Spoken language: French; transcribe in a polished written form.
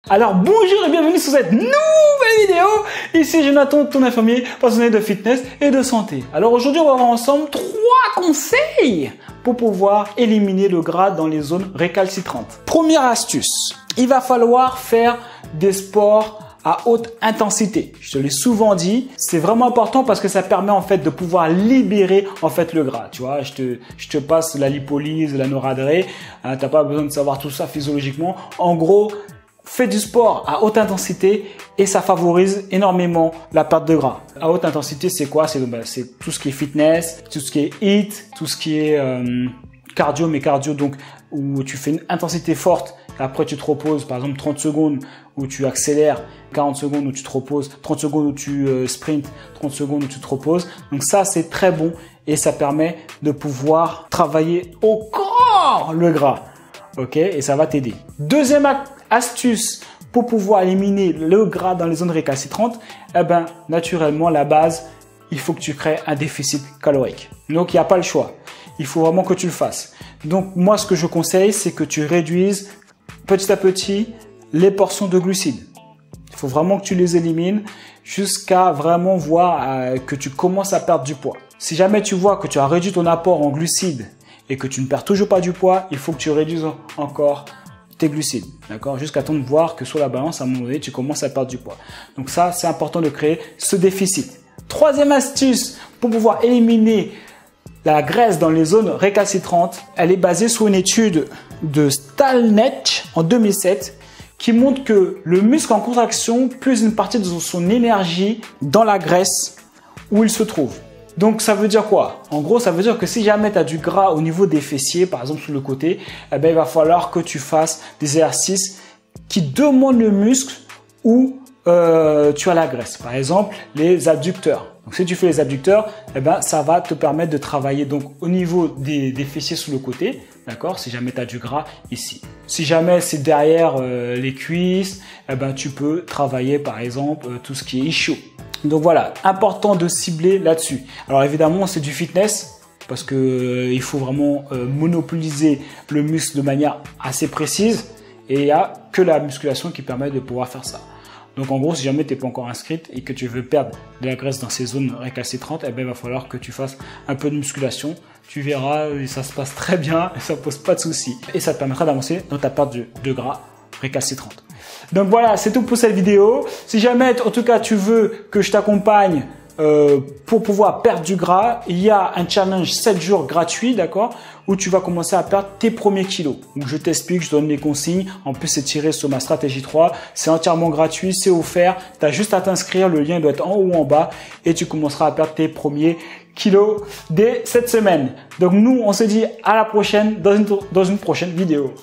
Alors bonjour et bienvenue sur cette nouvelle vidéo. Ici Jonathan, ton infirmier passionné de fitness et de santé. Alors aujourd'hui on va voir ensemble 3 conseils pour pouvoir éliminer le gras dans les zones récalcitrantes. Première astuce, il va falloir faire des sports à haute intensité. Je te l'ai souvent dit, c'est vraiment important parce que ça permet en fait de pouvoir libérer en fait le gras. Tu vois, je te passe la lipolyse, la noradrée, t'as pas besoin de savoir tout ça physiologiquement. En gros, fais du sport à haute intensité et ça favorise énormément la perte de gras. À haute intensité, c'est quoi? C'est tout ce qui est fitness, tout ce qui est HIIT, tout ce qui est cardio, mais cardio donc où tu fais une intensité forte. Après, tu te reposes, par exemple 30 secondes où tu accélères, 40 secondes où tu te reposes, 30 secondes où tu sprints, 30 secondes où tu te reposes. Donc ça, c'est très bon et ça permet de pouvoir travailler au corps le gras. Ok, et ça va t'aider. Deuxième astuce pour pouvoir éliminer le gras dans les zones récalcitrantes, eh ben, naturellement, la base, il faut que tu crées un déficit calorique. Donc, il n'y a pas le choix. Il faut vraiment que tu le fasses. Donc, moi, ce que je conseille, c'est que tu réduises petit à petit les portions de glucides. Il faut vraiment que tu les élimines jusqu'à vraiment voir que tu commences à perdre du poids. Si jamais tu vois que tu as réduit ton apport en glucides et que tu ne perds toujours pas du poids, il faut que tu réduises encore tes glucides, d'accord? Jusqu'à temps de voir que sur la balance, à un moment donné, tu commences à perdre du poids. Donc ça, c'est important de créer ce déficit. Troisième astuce pour pouvoir éliminer la graisse dans les zones récalcitrantes, elle est basée sur une étude de Stalnech en 2007 qui montre que le muscle en contraction puise une partie de son énergie dans la graisse où il se trouve. Donc, ça veut dire quoi? En gros, ça veut dire que si jamais tu as du gras au niveau des fessiers, par exemple sur le côté, eh ben, il va falloir que tu fasses des exercices qui demandent le muscle où tu as la graisse. Par exemple, les abducteurs. Donc, si tu fais les abducteurs, eh ben, ça va te permettre de travailler donc au niveau des fessiers sur le côté, d'accord? Si jamais tu as du gras ici. Si jamais c'est derrière les cuisses, eh ben, tu peux travailler par exemple tout ce qui est ischio. Donc voilà, important de cibler là-dessus. Alors évidemment, c'est du fitness parce que il faut vraiment monopoliser le muscle de manière assez précise et il n'y a que la musculation qui permet de pouvoir faire ça. Donc en gros, si jamais tu n'es pas encore inscrite et que tu veux perdre de la graisse dans ces zones récalcitrantes, eh ben, il va falloir que tu fasses un peu de musculation. Tu verras, ça se passe très bien et ça ne pose pas de soucis. Et ça te permettra d'avancer dans ta perte de gras récalcitrante. Donc voilà, c'est tout pour cette vidéo. Si jamais, en tout cas, tu veux que je t'accompagne pour pouvoir perdre du gras, il y a un challenge 7 jours gratuit, d'accord, où tu vas commencer à perdre tes premiers kilos. Donc je t'explique, je donne les consignes. En plus, c'est tiré sur ma stratégie 3. C'est entièrement gratuit, c'est offert. Tu as juste à t'inscrire. Le lien doit être en haut ou en bas et tu commenceras à perdre tes premiers kilos dès cette semaine. Donc nous, on se dit à la prochaine dans une prochaine vidéo.